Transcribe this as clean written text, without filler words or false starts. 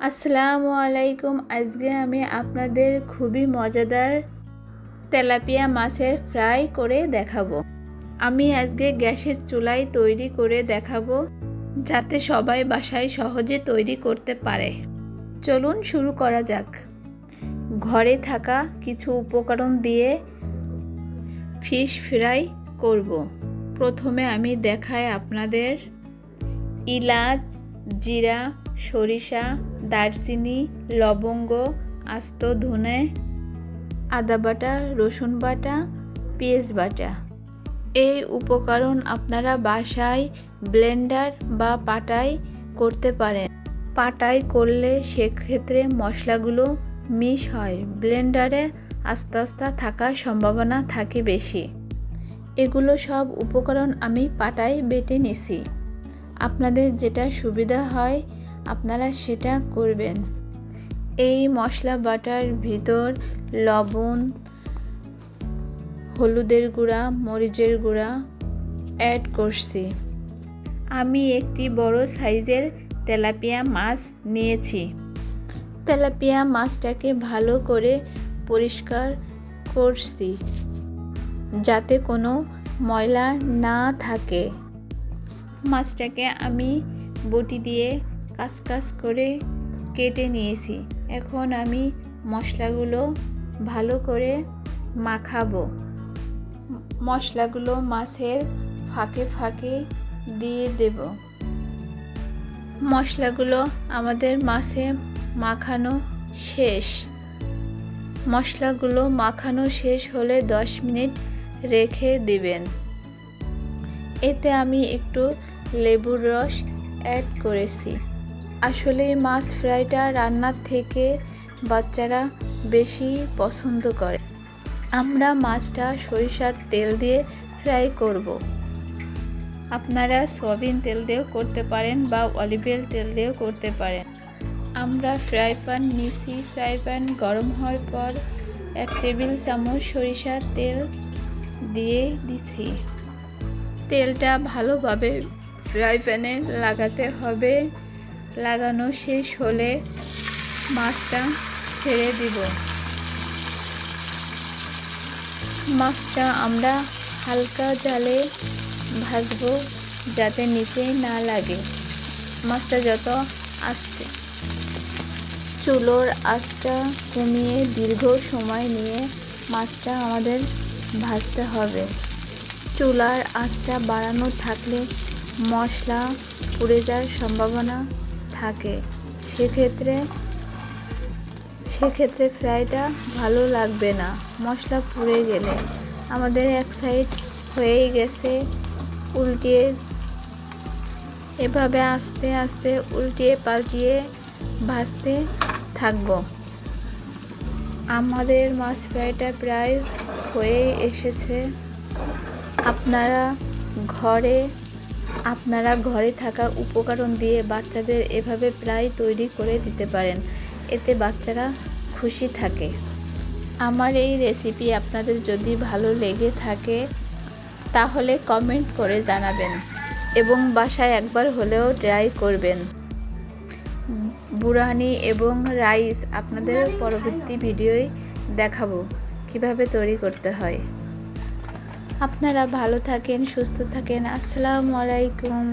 আসসালামু আলাইকুম। আজকে আমি আপনাদের খুবই মজাদার তেলাপিয়া মাছের ফ্রাই করে দেখাবো। আমি আজকে গ্যাসের চুলায় তৈরি করে দেখাবো, যাতে সবাই বাসায় সহজে তৈরি করতে পারে। চলুন শুরু করা যাক। ঘরে থাকা কিছু উপকরণ দিয়ে ফিশ ফ্রাই করব। প্রথমে আমি দেখাই আপনাদের এলাচ, জিরা, সরিষা, দারচিনি, লবঙ্গ, আস্ত ধনে, আদা বাটা, রসুন বাটা, পেঁয়াজ বাটা। এই উপকরণ আপনারা বাসায় ব্লেন্ডার বা পাটায় করতে পারেন। পাটায় করলে সেক্ষেত্রে মশলাগুলো মিশ হয়, ব্লেন্ডারে আস্তে আস্তে থাকার সম্ভাবনা থাকে বেশি। এগুলো সব উপকরণ আমি পাটায় বেটে নিছি। আপনাদের যেটা সুবিধা হয় আপনারা সেটা করবেন। এই মশলা বাটার ভিতর লবণ, হলুদের গুঁড়া, মরিচের গুঁড়া অ্যাড করছি। আমি একটি বড় সাইজের তেলাপিয়া মাছ নিয়েছি। তেলাপিয়া মাছটাকে ভালো করে পরিষ্কার করছি, যাতে কোনো ময়লা না থাকে। মাছটাকে আমি বটি দিয়ে কাঁচ করে কেটে নিয়েছি। এখন আমি মশলাগুলো ভালো করে মাখাবো। মশলাগুলো মাছের ফাঁকে ফাঁকে দিয়ে দেব। মশলাগুলো আমাদের মাছে মাখানো শেষ। মশলাগুলো মাখানো শেষ হলে 10 মিনিট রেখে দিবেন। এতে আমি একটু লেবুর রস অ্যাড করেছি। আসলে মাছ ফ্রাইটা রান্নার থেকে বাচ্চারা বেশি পছন্দ করে। আমরা মাছটা সরিষার তেল দিয়ে ফ্রাই করব। আপনারা সয়াবিন তেল দিয়েও করতে পারেন বা অলিভ তেল দিয়েও করতে পারেন। আমরা ফ্রাই প্যান নিয়েছি। ফ্রাই প্যান গরম হওয়ার পর 1 টেবিল চামচ সরিষার তেল দিয়ে দিছি। তেলটা ভালোভাবে ফ্রাই প্যানে লাগাতে হবে। লাগানো শেষ হলে মাছটা ছেড়ে দিব। মাছটা আমরা হালকা জালে ভাজবো, যাতে নিচে না লাগে। মাছটা যত আস্তে চুলোর আঁচটা কমিয়ে দীর্ঘ সময় নিয়ে মাছটা আমাদের ভাজতে হবে। চুলার আঁচটা বাড়ানো থাকলে মশলা পুড়ে যাওয়ার সম্ভাবনা থাকে। সেক্ষেত্রে ফ্রাইটা ভালো লাগবে না, মশলা পুড়ে গেলে। আমাদের এক সাইড হয়েই গেছে। উল্টিয়ে এভাবে আস্তে আস্তে উল্টিয়ে পাল্টিয়ে ভাজতে থাকবো। আমাদের মাছ ফ্রাইটা প্রায় হয়ে এসেছে। আপনারা ঘরে থাকা উপকরণ দিয়ে বাচ্চাদের এভাবে প্রায় তৈরি করে দিতে পারেন। এতে বাচ্চারা খুশি থাকে। আমার এই রেসিপি আপনাদের যদি ভালো লেগে থাকে তাহলে কমেন্ট করে জানাবেন এবং বাসায় একবার হলেও ট্রাই করবেন। বুরহানি এবং রাইস আপনাদের পরবর্তী ভিডিওয় দেখাবো কিভাবে তৈরি করতে হয়। আপনারা ভালো থাকেন, সুস্থ থাকেন। আসসালামু আলাইকুম।